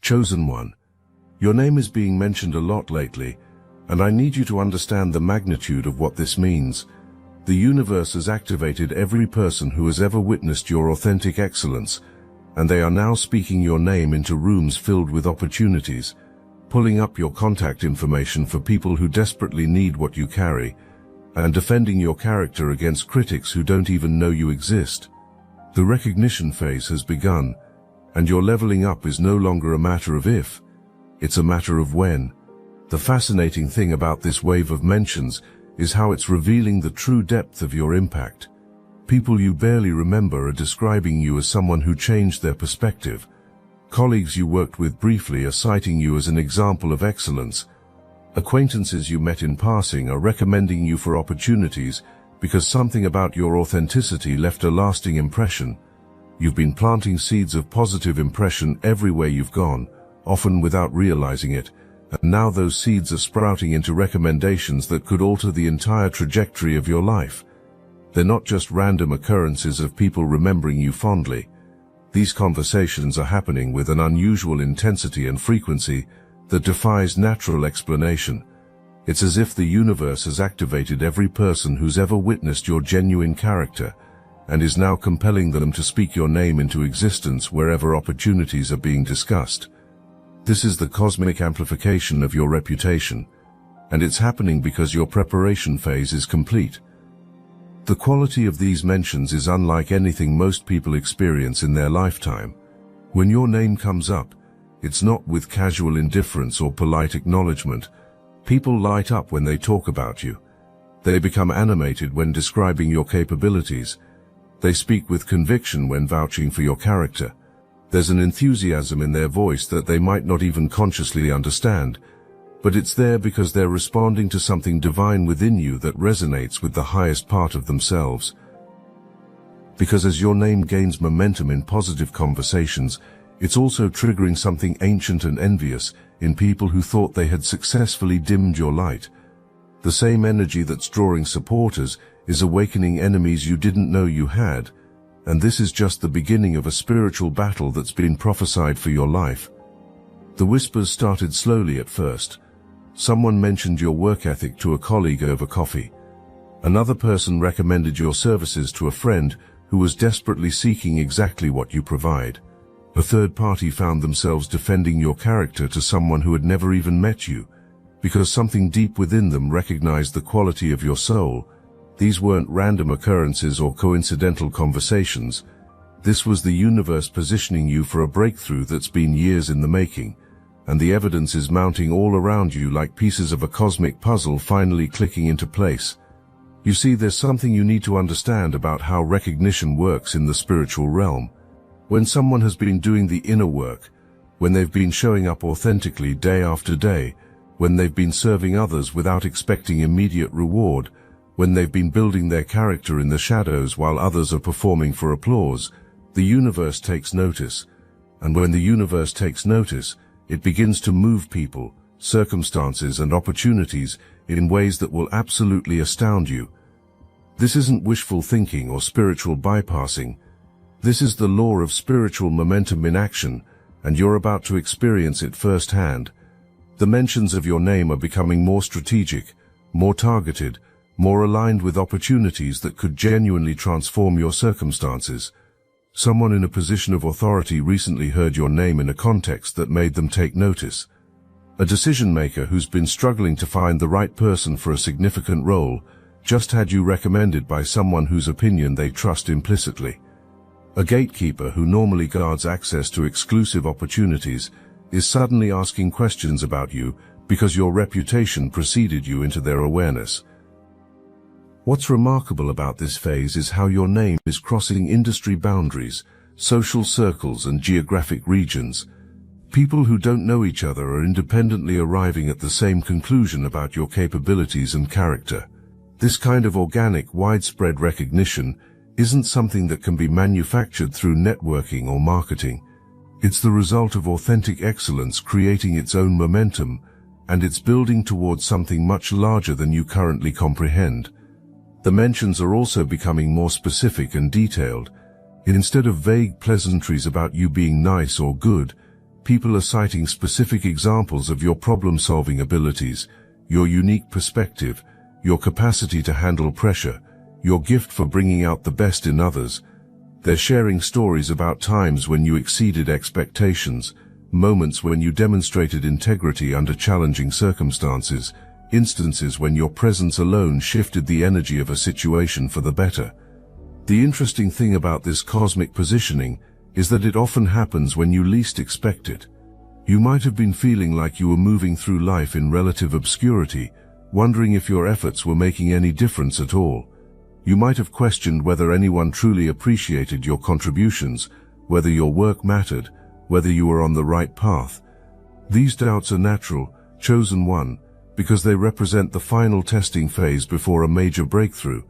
Chosen one. Your name is being mentioned a lot lately, and I need you to understand the magnitude of what this means. The universe has activated every person who has ever witnessed your authentic excellence, and they are now speaking your name into rooms filled with opportunities, pulling up your contact information for people who desperately need what you carry, and defending your character against critics who don't even know you exist. The recognition phase has begun, and your leveling up is no longer a matter of if, it's a matter of when. The fascinating thing about this wave of mentions is how it's revealing the true depth of your impact. People you barely remember are describing you as someone who changed their perspective. Colleagues you worked with briefly are citing you as an example of excellence. Acquaintances you met in passing are recommending you for opportunities because something about your authenticity left a lasting impression. You've been planting seeds of positive impression everywhere you've gone, often without realizing it, and now those seeds are sprouting into recommendations that could alter the entire trajectory of your life. They're not just random occurrences of people remembering you fondly. These conversations are happening with an unusual intensity and frequency that defies natural explanation. It's as if the universe has activated every person who's ever witnessed your genuine character, and is now compelling them to speak your name into existence wherever opportunities are being discussed. This is the cosmic amplification of your reputation, and it's happening because your preparation phase is complete. The quality of these mentions is unlike anything most people experience in their lifetime. When your name comes up, it's not with casual indifference or polite acknowledgement. People light up when they talk about you. They become animated when describing your capabilities. They speak with conviction when vouching for your character. There's an enthusiasm in their voice that they might not even consciously understand, but it's there because they're responding to something divine within you that resonates with the highest part of themselves. Because as your name gains momentum in positive conversations, it's also triggering something ancient and envious in people who thought they had successfully dimmed your light. The same energy that's drawing supporters is awakening enemies you didn't know you had, and this is just the beginning of a spiritual battle that's been prophesied for your life. The whispers started slowly at first. Someone mentioned your work ethic to a colleague over coffee. Another person recommended your services to a friend who was desperately seeking exactly what you provide. A third party found themselves defending your character to someone who had never even met you, because something deep within them recognized the quality of your soul. These weren't random occurrences or coincidental conversations. This was the universe positioning you for a breakthrough that's been years in the making, and the evidence is mounting all around you like pieces of a cosmic puzzle finally clicking into place. You see, there's something you need to understand about how recognition works in the spiritual realm. When someone has been doing the inner work, when they've been showing up authentically day after day, when they've been serving others without expecting immediate reward, when they've been building their character in the shadows while others are performing for applause, the universe takes notice. And when the universe takes notice, it begins to move people, circumstances, and opportunities in ways that will absolutely astound you. This isn't wishful thinking or spiritual bypassing. This is the law of spiritual momentum in action, and you're about to experience it firsthand. The mentions of your name are becoming more strategic, more targeted, more aligned with opportunities that could genuinely transform your circumstances. Someone in a position of authority recently heard your name in a context that made them take notice. A decision maker who's been struggling to find the right person for a significant role just had you recommended by someone whose opinion they trust implicitly. A gatekeeper who normally guards access to exclusive opportunities is suddenly asking questions about you because your reputation preceded you into their awareness. What's remarkable about this phase is how your name is crossing industry boundaries, social circles, and geographic regions. People who don't know each other are independently arriving at the same conclusion about your capabilities and character. This kind of organic, widespread recognition isn't something that can be manufactured through networking or marketing. It's the result of authentic excellence creating its own momentum, and it's building towards something much larger than you currently comprehend. The mentions are also becoming more specific and detailed. Instead of vague pleasantries about you being nice or good, People are citing specific examples of your problem-solving abilities, your unique perspective, your capacity to handle pressure, your gift for bringing out the best in others. They're sharing stories about times when you exceeded expectations, moments when you demonstrated integrity under challenging circumstances, instances when your presence alone shifted the energy of a situation for the better. The interesting thing about this cosmic positioning is that it often happens when you least expect it. You might have been feeling like you were moving through life in relative obscurity, wondering if your efforts were making any difference at all. You might have questioned whether anyone truly appreciated your contributions, whether your work mattered, whether you were on the right path. These doubts are natural, chosen one, because they represent the final testing phase before a major breakthrough.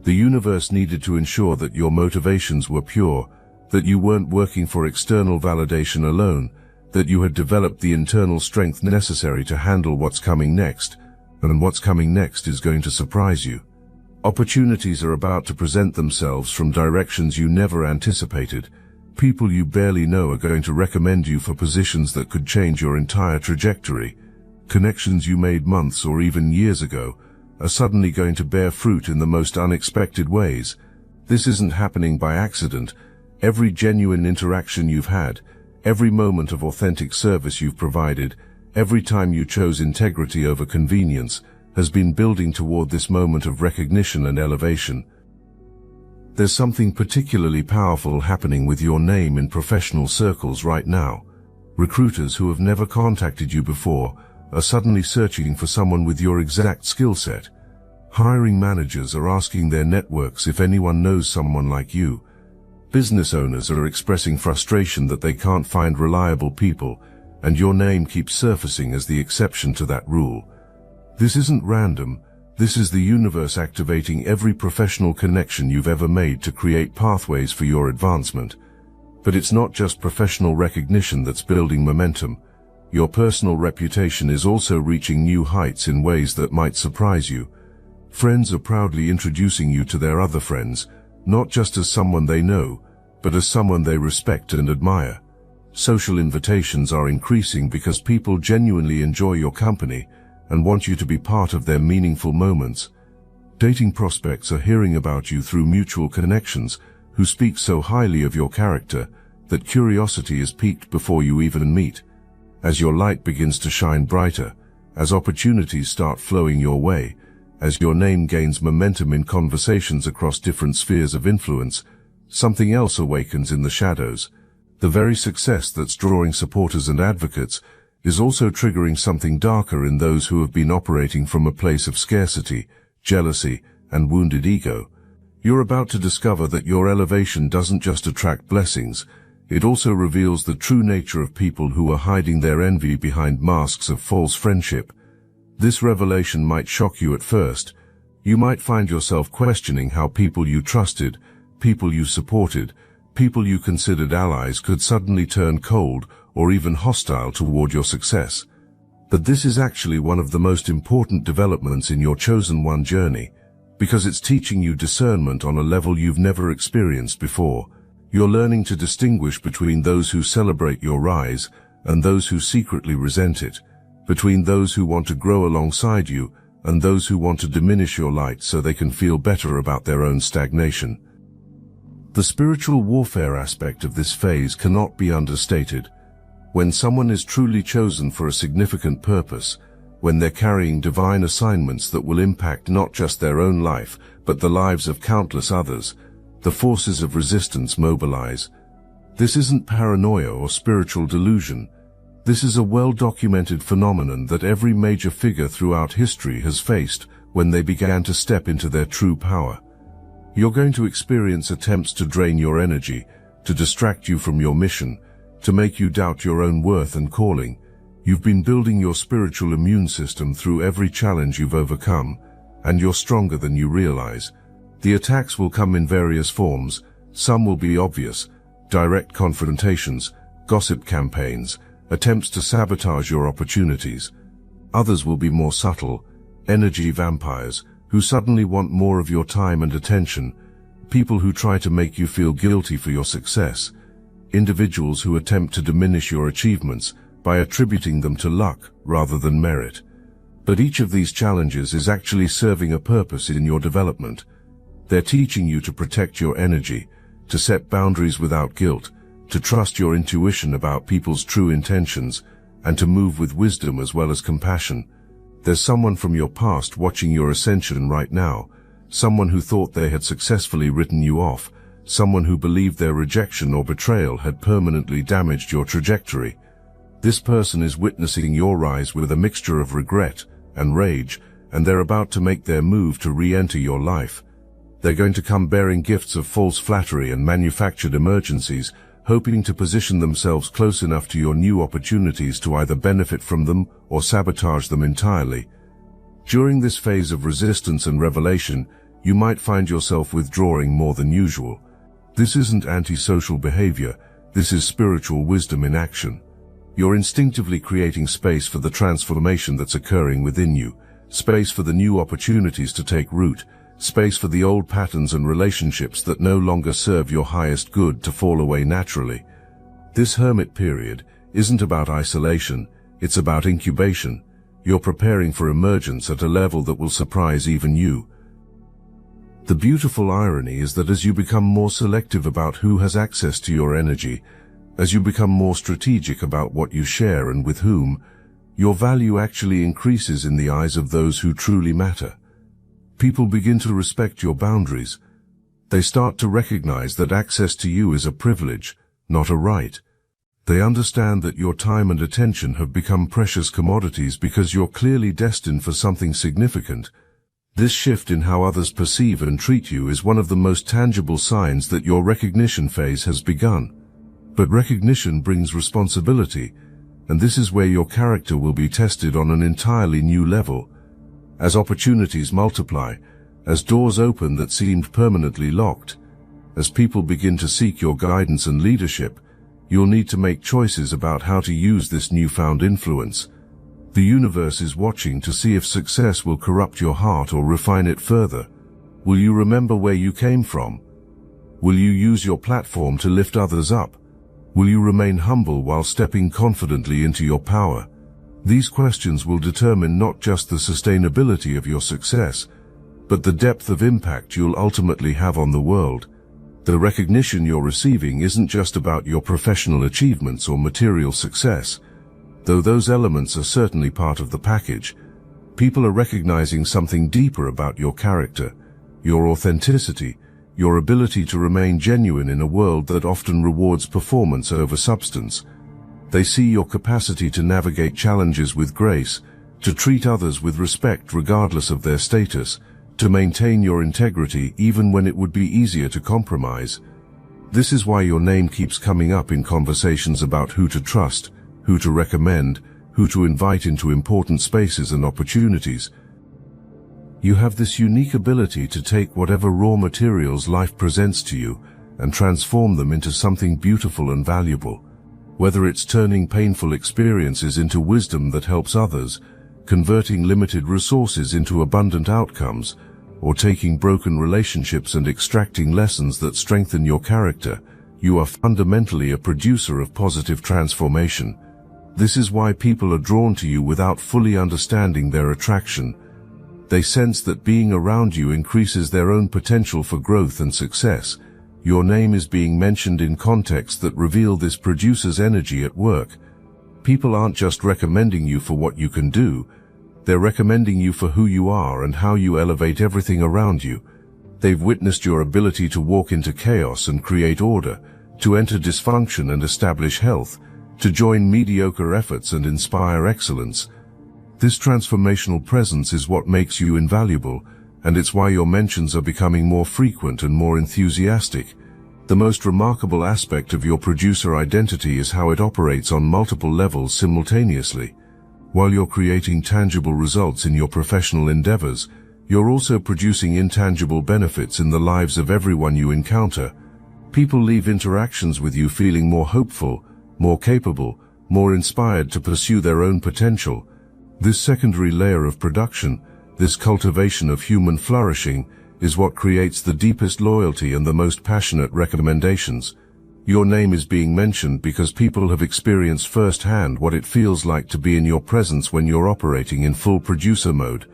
The universe needed to ensure that your motivations were pure, that you weren't working for external validation alone, that you had developed the internal strength necessary to handle what's coming next, and what's coming next is going to surprise you. Opportunities are about to present themselves from directions you never anticipated. People you barely know are going to recommend you for positions that could change your entire trajectory. Connections you made months or even years ago are suddenly going to bear fruit in the most unexpected ways. This isn't happening by accident. Every genuine interaction you've had, every moment of authentic service you've provided, every time you chose integrity over convenience, has been building toward this moment of recognition and elevation. There's something particularly powerful happening with your name in professional circles right now. Recruiters who have never contacted you before are suddenly searching for someone with your exact skill set. Hiring managers are asking their networks if anyone knows someone like you. Business owners are expressing frustration that they can't find reliable people, and your name keeps surfacing as the exception to that rule. This isn't random. This is the universe activating every professional connection you've ever made to create pathways for your advancement. But it's not just professional recognition that's building momentum. Your personal reputation is also reaching new heights in ways that might surprise you. Friends are proudly introducing you to their other friends, not just as someone they know, but as someone they respect and admire. Social invitations are increasing because people genuinely enjoy your company and want you to be part of their meaningful moments. Dating prospects are hearing about you through mutual connections who speak so highly of your character that curiosity is piqued before you even meet. As your light begins to shine brighter, as opportunities start flowing your way, as your name gains momentum in conversations across different spheres of influence, something else awakens in the shadows. The very success that's drawing supporters and advocates is also triggering something darker in those who have been operating from a place of scarcity, jealousy, and wounded ego. You're about to discover that your elevation doesn't just attract blessings, it also reveals the true nature of people who are hiding their envy behind masks of false friendship. This revelation might shock you at first. You might find yourself questioning how people you trusted, people you supported, people you considered allies could suddenly turn cold or even hostile toward your success. But this is actually one of the most important developments in your chosen one journey, because it's teaching you discernment on a level you've never experienced before. You're learning to distinguish between those who celebrate your rise and those who secretly resent it, between those who want to grow alongside you and those who want to diminish your light so they can feel better about their own stagnation. The spiritual warfare aspect of this phase cannot be understated. When someone is truly chosen for a significant purpose, when they're carrying divine assignments that will impact not just their own life, but the lives of countless others, the forces of resistance mobilize. This isn't paranoia or spiritual delusion. This is a well-documented phenomenon that every major figure throughout history has faced when they began to step into their true power. You're going to experience attempts to drain your energy, to distract you from your mission, to make you doubt your own worth and calling. You've been building your spiritual immune system through every challenge you've overcome, and you're stronger than you realize. The attacks will come in various forms. Some will be obvious: direct confrontations, gossip campaigns, attempts to sabotage your opportunities. Others will be more subtle: energy vampires, who suddenly want more of your time and attention, people who try to make you feel guilty for your success. individuals who attempt to diminish your achievements by attributing them to luck rather than merit. But each of these challenges is actually serving a purpose in your development. They're teaching you to protect your energy, to set boundaries without guilt, to trust your intuition about people's true intentions, and to move with wisdom as well as compassion. There's someone from your past watching your ascension right now, someone who thought they had successfully written you off, someone who believed their rejection or betrayal had permanently damaged your trajectory. This person is witnessing your rise with a mixture of regret and rage, and they're about to make their move to re-enter your life. They're going to come bearing gifts of false flattery and manufactured emergencies, hoping to position themselves close enough to your new opportunities to either benefit from them or sabotage them entirely. During this phase of resistance and revelation, you might find yourself withdrawing more than usual. This isn't antisocial behavior, this is spiritual wisdom in action. You're instinctively creating space for the transformation that's occurring within you, space for the new opportunities to take root, space for the old patterns and relationships that no longer serve your highest good to fall away naturally. This hermit period isn't about isolation, it's about incubation. You're preparing for emergence at a level that will surprise even you. The beautiful irony is that as you become more selective about who has access to your energy, as you become more strategic about what you share and with whom, your value actually increases in the eyes of those who truly matter. People begin to respect your boundaries. They start to recognize that access to you is a privilege, not a right. They understand that your time and attention have become precious commodities because you're clearly destined for something significant. This shift in how others perceive and treat you is one of the most tangible signs that your recognition phase has begun. But recognition brings responsibility, and this is where your character will be tested on an entirely new level. As opportunities multiply, as doors open that seemed permanently locked, as people begin to seek your guidance and leadership, you'll need to make choices about how to use this newfound influence. The universe is watching to see if success will corrupt your heart or refine it further. Will you remember where you came from? Will you use your platform to lift others up? Will you remain humble while stepping confidently into your power? These questions will determine not just the sustainability of your success, but the depth of impact you'll ultimately have on the world. The recognition you're receiving isn't just about your professional achievements or material success. Though those elements are certainly part of the package, people are recognizing something deeper about your character, your authenticity, your ability to remain genuine in a world that often rewards performance over substance. They see your capacity to navigate challenges with grace, to treat others with respect regardless of their status, to maintain your integrity even when it would be easier to compromise. This is why your name keeps coming up in conversations about who to trust, who to recommend, who to invite into important spaces and opportunities. You have this unique ability to take whatever raw materials life presents to you and transform them into something beautiful and valuable. Whether it's turning painful experiences into wisdom that helps others, converting limited resources into abundant outcomes, or taking broken relationships and extracting lessons that strengthen your character, you are fundamentally a producer of positive transformation. This is why people are drawn to you without fully understanding their attraction. They sense that being around you increases their own potential for growth and success. Your name is being mentioned in contexts that reveal this producer's energy at work. People aren't just recommending you for what you can do, they're recommending you for who you are and how you elevate everything around you. They've witnessed your ability to walk into chaos and create order, to enter dysfunction and establish health, to join mediocre efforts and inspire excellence. This transformational presence is what makes you invaluable, and it's why your mentions are becoming more frequent and more enthusiastic. The most remarkable aspect of your producer identity is how it operates on multiple levels simultaneously. While you're creating tangible results in your professional endeavors, you're also producing intangible benefits in the lives of everyone you encounter. People leave interactions with you feeling more hopeful, more capable, more inspired to pursue their own potential. This secondary layer of production, this cultivation of human flourishing, is what creates the deepest loyalty and the most passionate recommendations. Your name is being mentioned because people have experienced firsthand what it feels like to be in your presence when you're operating in full producer mode.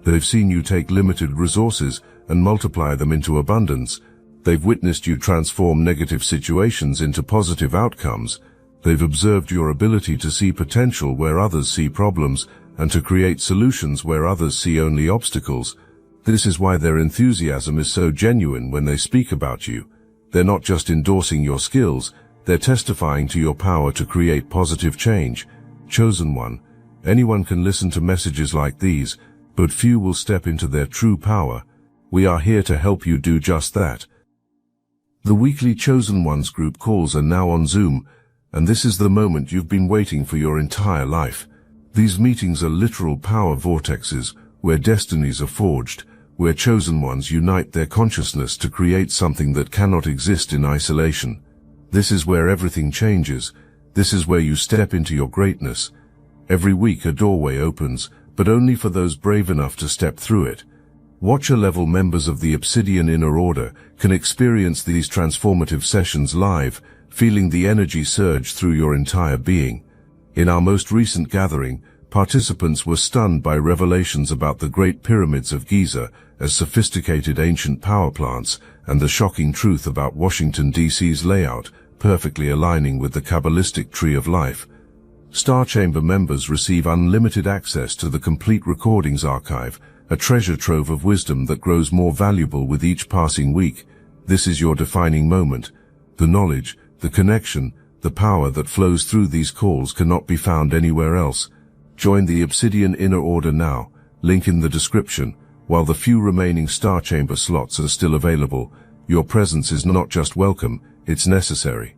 They've seen you take limited resources and multiply them into abundance. They've witnessed you transform negative situations into positive outcomes. They've observed your ability to see potential where others see problems and to create solutions where others see only obstacles. This is why their enthusiasm is so genuine when they speak about you. They're not just endorsing your skills, they're testifying to your power to create positive change. Chosen one. Anyone can listen to messages like these, but few will step into their true power. We are here to help you do just that. The weekly Chosen Ones group calls are now on Zoom, and this is the moment you've been waiting for your entire life. These meetings are literal power vortexes, where destinies are forged, where chosen ones unite their consciousness to create something that cannot exist in isolation. This is where everything changes. This is where you step into your greatness. Every week a doorway opens, but only for those brave enough to step through it. Watcher-level members of the Obsidian Inner Order can experience these transformative sessions live, feeling the energy surge through your entire being. In our most recent gathering, participants were stunned by revelations about the Great Pyramids of Giza as sophisticated ancient power plants and the shocking truth about Washington, D.C.'s layout, perfectly aligning with the Kabbalistic tree of life. Star Chamber members receive unlimited access to the complete recordings archive, a treasure trove of wisdom that grows more valuable with each passing week. This is your defining moment. The knowledge, the connection, the power that flows through these calls cannot be found anywhere else. Join the Obsidian Inner Order now, link in the description. While the few remaining Star Chamber slots are still available, your presence is not just welcome, it's necessary.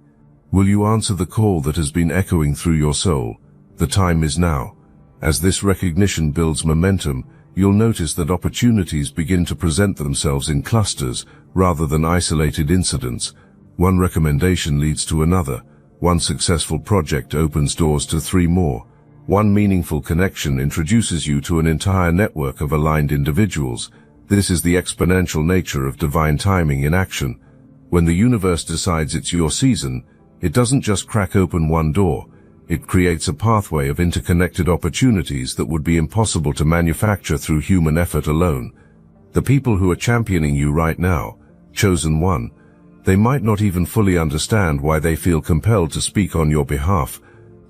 Will you answer the call that has been echoing through your soul? The time is now. As this recognition builds momentum, you'll notice that opportunities begin to present themselves in clusters rather than isolated incidents. One recommendation leads to another. One successful project opens doors to 3 more. One meaningful connection introduces you to an entire network of aligned individuals. This is the exponential nature of divine timing in action. When the universe decides it's your season, it doesn't just crack open one door. It creates a pathway of interconnected opportunities that would be impossible to manufacture through human effort alone. The people who are championing you right now, Chosen One, they might not even fully understand why they feel compelled to speak on your behalf.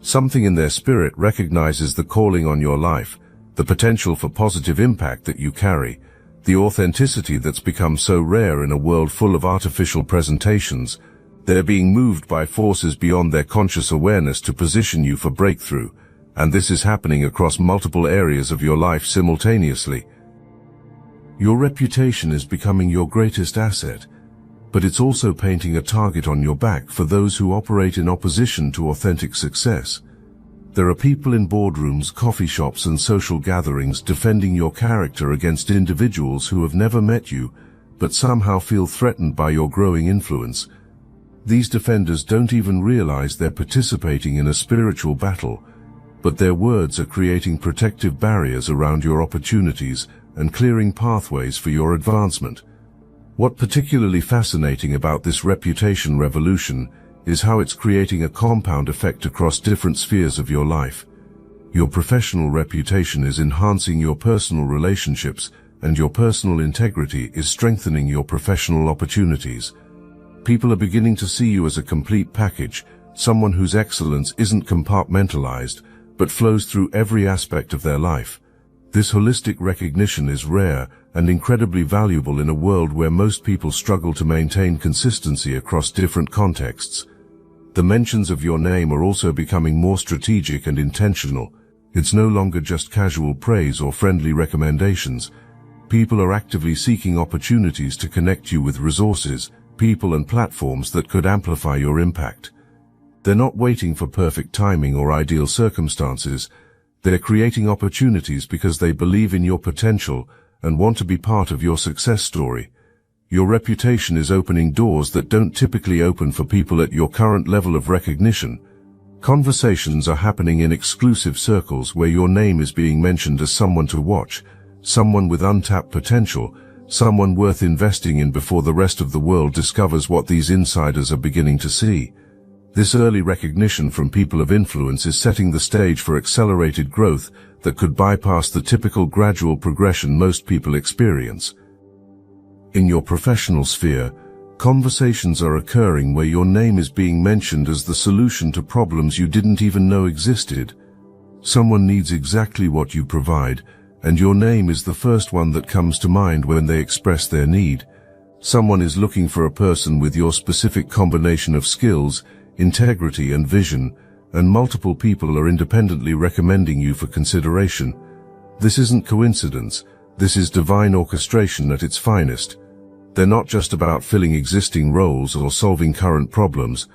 Something in their spirit recognizes the calling on your life, the potential for positive impact that you carry, the authenticity that's become so rare in a world full of artificial presentations. They're being moved by forces beyond their conscious awareness to position you for breakthrough, and this is happening across multiple areas of your life simultaneously. Your reputation is becoming your greatest asset, but it's also painting a target on your back for those who operate in opposition to authentic success. There are people in boardrooms, coffee shops, and social gatherings defending your character against individuals who have never met you, but somehow feel threatened by your growing influence. These defenders don't even realize they're participating in a spiritual battle, but their words are creating protective barriers around your opportunities and clearing pathways for your advancement. What's particularly fascinating about this reputation revolution is how it's creating a compound effect across different spheres of your life. Your professional reputation is enhancing your personal relationships, and your personal integrity is strengthening your professional opportunities. People are beginning to see you as a complete package, someone whose excellence isn't compartmentalized, but flows through every aspect of their life. This holistic recognition is rare and incredibly valuable in a world where most people struggle to maintain consistency across different contexts. The mentions of your name are also becoming more strategic and intentional. It's no longer just casual praise or friendly recommendations. People are actively seeking opportunities to connect you with resources, people, and platforms that could amplify your impact. They're not waiting for perfect timing or ideal circumstances. They're creating opportunities because they believe in your potential and want to be part of your success story. Your reputation is opening doors that don't typically open for people at your current level of recognition. Conversations are happening in exclusive circles where your name is being mentioned as someone to watch, someone with untapped potential, someone worth investing in before the rest of the world discovers what these insiders are beginning to see. This early recognition from people of influence is setting the stage for accelerated growth that could bypass the typical gradual progression most people experience. In your professional sphere, conversations are occurring where your name is being mentioned as the solution to problems you didn't even know existed. Someone needs exactly what you provide, and your name is the first one that comes to mind when they express their need. Someone is looking for a person with your specific combination of skills, integrity and vision, and multiple people are independently recommending you for consideration. This isn't coincidence, this is divine orchestration at its finest. They're not just about filling existing roles or solving current problems.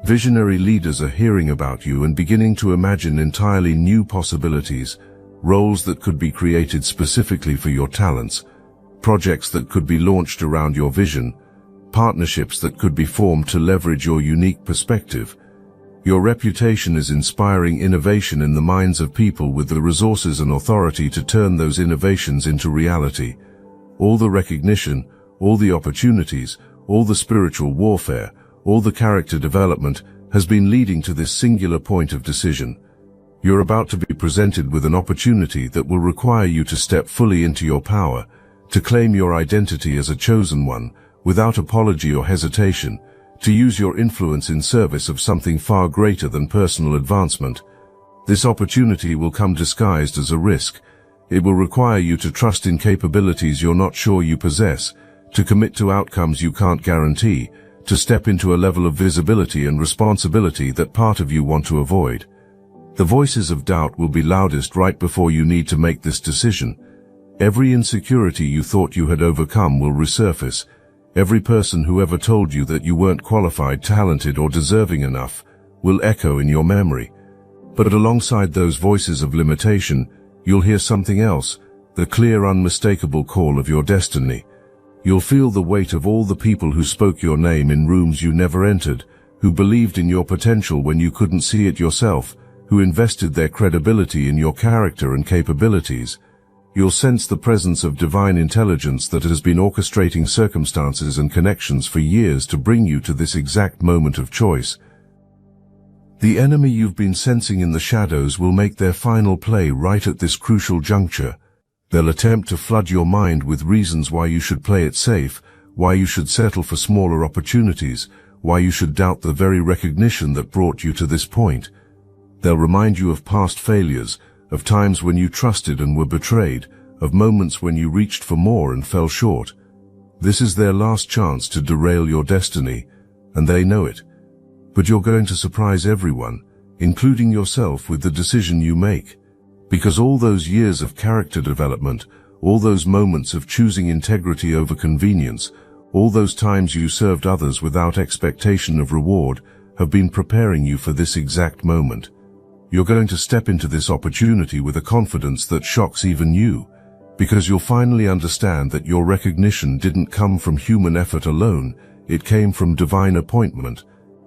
Visionary leaders are hearing about you and beginning to imagine entirely new possibilities, roles that could be created specifically for your talents, projects that could be launched around your vision, partnerships that could be formed to leverage your unique perspective. Your reputation is inspiring innovation in the minds of people with the resources and authority to turn those innovations into reality. All the recognition, all the opportunities, all the spiritual warfare, all the character development has been leading to this singular point of decision. You're about to be presented with an opportunity that will require you to step fully into your power, to claim your identity as a chosen one, without apology or hesitation, to use your influence in service of something far greater than personal advancement. This opportunity will come disguised as a risk. It will require you to trust in capabilities you're not sure you possess, to commit to outcomes you can't guarantee, to step into a level of visibility and responsibility that part of you want to avoid. The voices of doubt will be loudest right before you need to make this decision. Every insecurity you thought you had overcome will resurface. Every person who ever told you that you weren't qualified, talented, or deserving enough will echo in your memory. But alongside those voices of limitation, you'll hear something else, the clear, unmistakable call of your destiny. You'll feel the weight of all the people who spoke your name in rooms you never entered, who believed in your potential when you couldn't see it yourself, who invested their credibility in your character and capabilities. You'll sense the presence of divine intelligence that has been orchestrating circumstances and connections for years to bring you to this exact moment of choice. The enemy you've been sensing in the shadows will make their final play right at this crucial juncture. They'll attempt to flood your mind with reasons why you should play it safe, why you should settle for smaller opportunities, why you should doubt the very recognition that brought you to this point. They'll remind you of past failures, of times when you trusted and were betrayed, of moments when you reached for more and fell short. This is their last chance to derail your destiny, and they know it. But you're going to surprise everyone, including yourself, with the decision you make. Because all those years of character development, all those moments of choosing integrity over convenience, all those times you served others without expectation of reward, have been preparing you for this exact moment. You're going to step into this opportunity with a confidence that shocks even you, because you'll finally understand that your recognition didn't come from human effort alone, it came from divine appointment.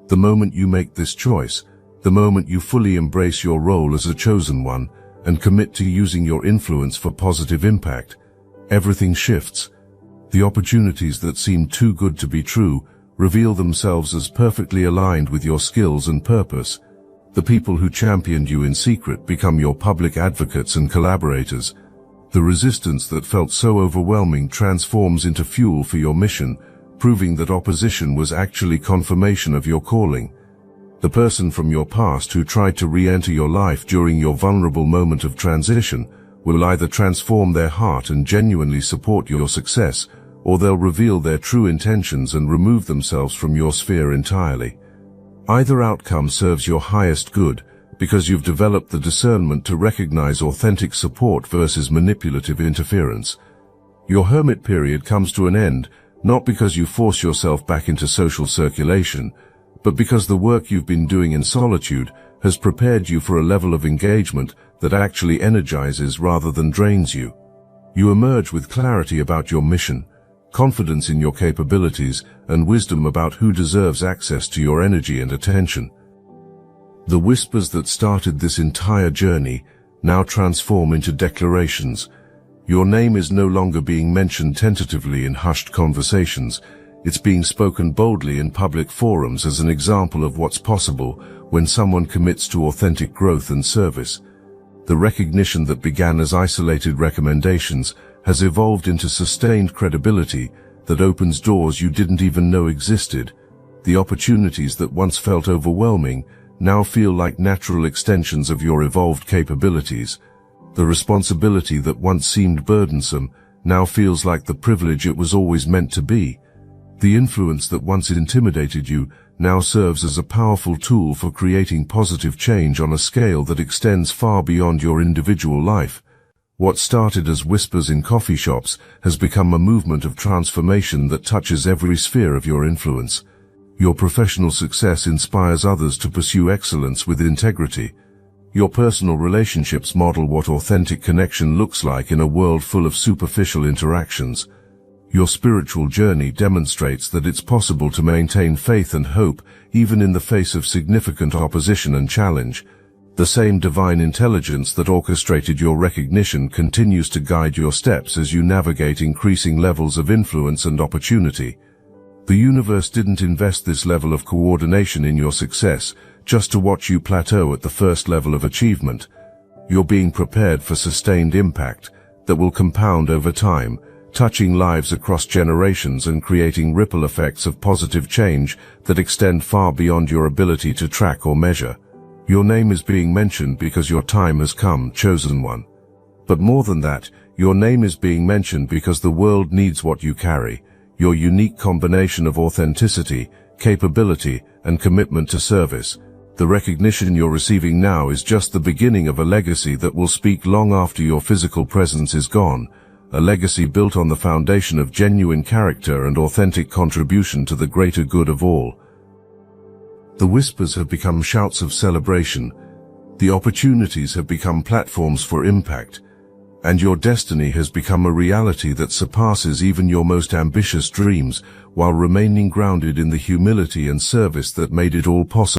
The moment you make this choice, the moment you fully embrace your role as a chosen one, and commit to using your influence for positive impact, everything shifts. The opportunities that seem too good to be true reveal themselves as perfectly aligned with your skills and purpose. The people who championed you in secret become your public advocates and collaborators. The resistance that felt so overwhelming transforms into fuel for your mission, proving that opposition was actually confirmation of your calling. The person from your past who tried to re-enter your life during your vulnerable moment of transition will either transform their heart and genuinely support your success, or they'll reveal their true intentions and remove themselves from your sphere entirely. Either outcome serves your highest good, because you've developed the discernment to recognize authentic support versus manipulative interference. Your hermit period comes to an end, not because you force yourself back into social circulation, but because the work you've been doing in solitude has prepared you for a level of engagement that actually energizes rather than drains you. You emerge with clarity about your mission, confidence in your capabilities, and wisdom about who deserves access to your energy and attention. The whispers that started this entire journey now transform into declarations. Your name is no longer being mentioned tentatively in hushed conversations. It's being spoken boldly in public forums as an example of what's possible when someone commits to authentic growth and service. The recognition that began as isolated recommendations has evolved into sustained credibility that opens doors you didn't even know existed. The opportunities that once felt overwhelming now feel like natural extensions of your evolved capabilities. The responsibility that once seemed burdensome now feels like the privilege it was always meant to be. The influence that once intimidated you now serves as a powerful tool for creating positive change on a scale that extends far beyond your individual life. What started as whispers in coffee shops has become a movement of transformation that touches every sphere of your influence. Your professional success inspires others to pursue excellence with integrity. Your personal relationships model what authentic connection looks like in a world full of superficial interactions. Your spiritual journey demonstrates that it's possible to maintain faith and hope even in the face of significant opposition and challenge. The same divine intelligence that orchestrated your recognition continues to guide your steps as you navigate increasing levels of influence and opportunity. The universe didn't invest this level of coordination in your success just to watch you plateau at the first level of achievement. You're being prepared for sustained impact that will compound over time, touching lives across generations and creating ripple effects of positive change that extend far beyond your ability to track or measure. Your name is being mentioned because your time has come, chosen one. But more than that, your name is being mentioned because the world needs what you carry, your unique combination of authenticity, capability, and commitment to service. The recognition you're receiving now is just the beginning of a legacy that will speak long after your physical presence is gone. A legacy built on the foundation of genuine character and authentic contribution to the greater good of all. The whispers have become shouts of celebration, the opportunities have become platforms for impact, and your destiny has become a reality that surpasses even your most ambitious dreams, while remaining grounded in the humility and service that made it all possible.